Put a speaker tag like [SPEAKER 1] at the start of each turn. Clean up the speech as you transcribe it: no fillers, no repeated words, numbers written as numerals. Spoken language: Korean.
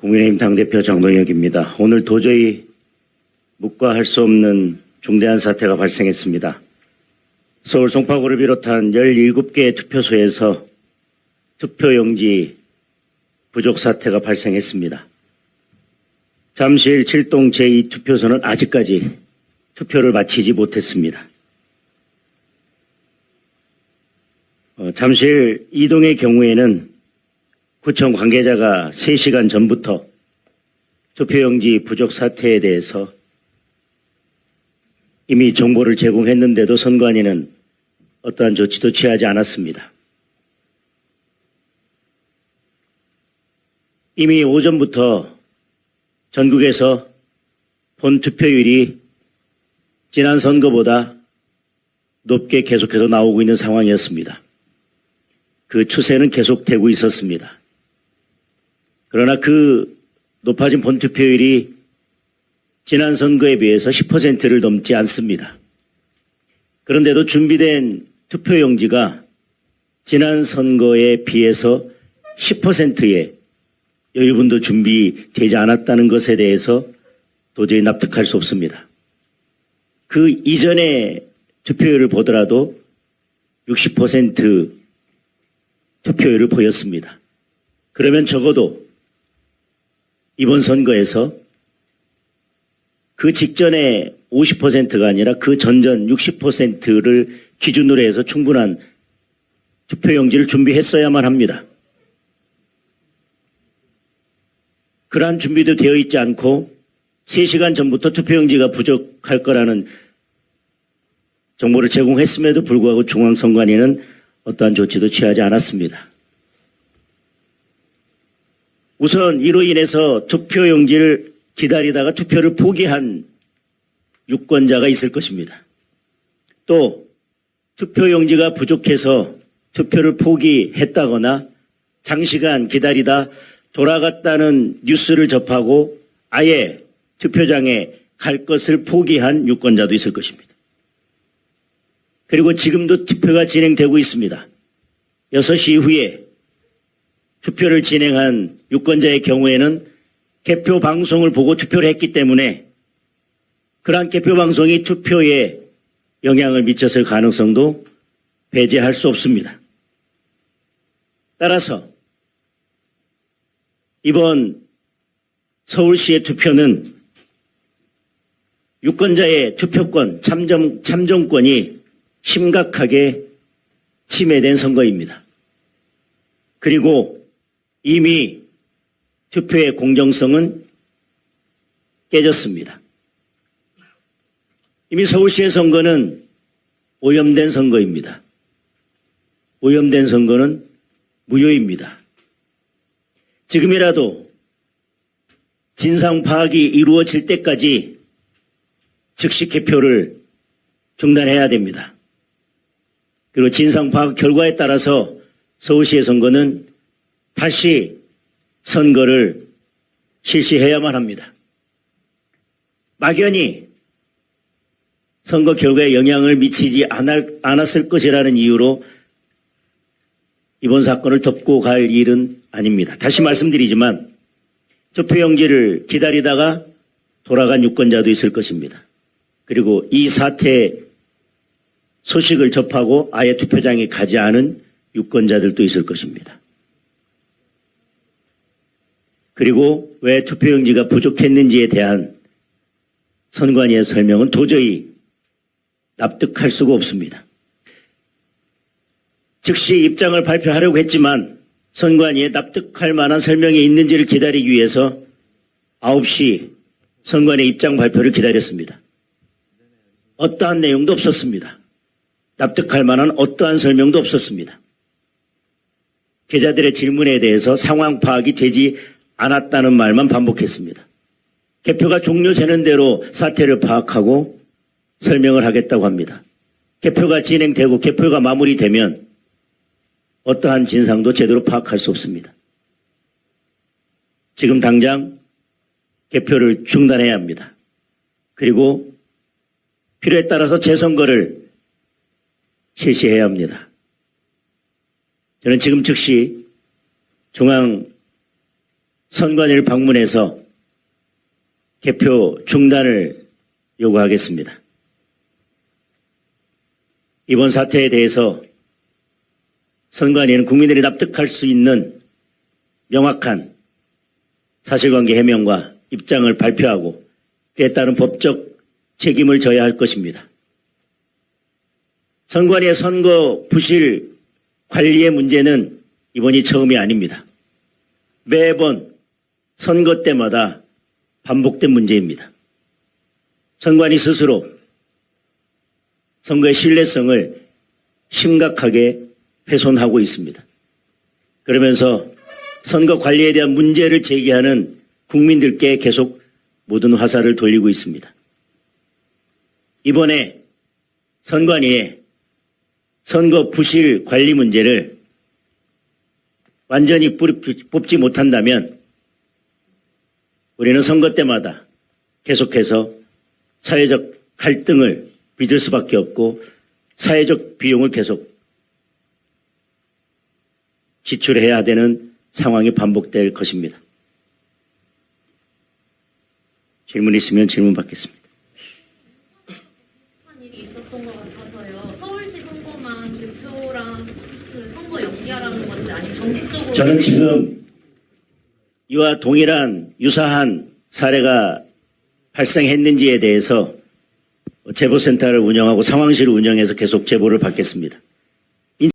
[SPEAKER 1] 국민의힘 당대표 정동혁입니다. 오늘 도저히 묵과할 수 없는 중대한 사태가 발생했습니다. 서울 송파구를 비롯한 17개의 투표소에서 투표용지 부족 사태가 발생했습니다. 잠실 7동 제2투표소는 아직까지 투표를 마치지 못했습니다. 잠실 2동의 경우에는 구청 관계자가 3시간 전부터 투표용지 부족 사태에 대해서 이미 정보를 제공했는데도 선관위는 어떠한 조치도 취하지 않았습니다. 이미 오전부터 전국에서 본 투표율이 지난 선거보다 높게 계속해서 나오고 있는 상황이었습니다. 그 추세는 계속되고 있었습니다. 그러나 그 높아진 본투표율이 지난 선거에 비해서 10%를 넘지 않습니다. 그런데도 준비된 투표용지가 지난 선거에 비해서 10%의 여유분도 준비되지 않았다는 것에 대해서 도저히 납득할 수 없습니다. 그 이전의 투표율을 보더라도 60% 투표율을 보였습니다. 그러면 적어도 이번 선거에서 그 직전에 50%가 아니라 그 전전 60%를 기준으로 해서 충분한 투표용지를 준비했어야만 합니다. 그러한 준비도 되어 있지 않고 3시간 전부터 투표용지가 부족할 거라는 정보를 제공했음에도 불구하고 중앙선관위는 어떠한 조치도 취하지 않았습니다. 우선 이로 인해서 투표용지를 기다리다가 투표를 포기한 유권자가 있을 것입니다. 또 투표용지가 부족해서 투표를 포기했다거나 장시간 기다리다 돌아갔다는 뉴스를 접하고 아예 투표장에 갈 것을 포기한 유권자도 있을 것입니다. 그리고 지금도 투표가 진행되고 있습니다. 6시 이후에 투표를 진행한 유권자의 경우에는 개표 방송을 보고 투표를 했기 때문에 그러한 개표 방송이 투표에 영향을 미쳤을 가능성도 배제할 수 없습니다. 따라서 이번 서울시의 투표는 유권자의 투표권, 참정권이 심각하게 침해된 선거입니다. 그리고 이미 투표의 공정성은 깨졌습니다. 이미 서울시의 선거는 오염된 선거입니다. 오염된 선거는 무효입니다. 지금이라도 진상 파악이 이루어질 때까지 즉시 개표를 중단해야 됩니다. 그리고 진상 파악 결과에 따라서 서울시의 선거는 다시 선거를 실시해야만 합니다. 막연히 선거 결과에 영향을 미치지 않았을 것이라는 이유로 이번 사건을 덮고 갈 일은 아닙니다. 다시 말씀드리지만 투표용지를 기다리다가 돌아간 유권자도 있을 것입니다. 그리고 이 사태 소식을 접하고 아예 투표장에 가지 않은 유권자들도 있을 것입니다. 그리고 왜 투표용지가 부족했는지에 대한 선관위의 설명은 도저히 납득할 수가 없습니다. 즉시 입장을 발표하려고 했지만 선관위에 납득할 만한 설명이 있는지를 기다리기 위해서 9시 선관위 입장 발표를 기다렸습니다. 어떠한 내용도 없었습니다. 납득할 만한 어떠한 설명도 없었습니다. 기자들의 질문에 대해서 상황 파악이 되지 않았다는 말만 반복했습니다. 개표가 종료되는 대로 사태를 파악하고 설명을 하겠다고 합니다. 개표가 진행되고 개표가 마무리되면 어떠한 진상도 제대로 파악할 수 없습니다. 지금 당장 개표를 중단해야 합니다. 그리고 필요에 따라서 재선거를 실시해야 합니다. 저는 지금 즉시 선관위를 방문해서 개표 중단을 요구하겠습니다. 이번 사태에 대해서 선관위는 국민들이 납득할 수 있는 명확한 사실관계 해명과 입장을 발표하고 그에 따른 법적 책임을 져야 할 것입니다. 선관위의 선거 부실 관리의 문제는 이번이 처음이 아닙니다. 매번 선거 때마다 반복된 문제입니다. 선관위 스스로 선거의 신뢰성을 심각하게 훼손하고 있습니다. 그러면서 선거 관리에 대한 문제를 제기하는 국민들께 계속 모든 화살을 돌리고 있습니다. 이번에 선관위의 선거 부실 관리 문제를 완전히 뽑지 못한다면 우리는 선거 때마다 계속해서 사회적 갈등을 빚을 수밖에 없고 사회적 비용을 계속 지출해야 되는 상황이 반복될 것입니다. 질문 있으면 질문 받겠습니다.
[SPEAKER 2] 일이 있었던 것 같아서요. 서울시 선거만 개표랑 그 선거 연기하라는 건지 아니면 전국적으로?
[SPEAKER 1] 저는 지금 이와 동일한 유사한 사례가 발생했는지에 대해서 제보센터를 운영하고 상황실을 운영해서 계속 제보를 받겠습니다.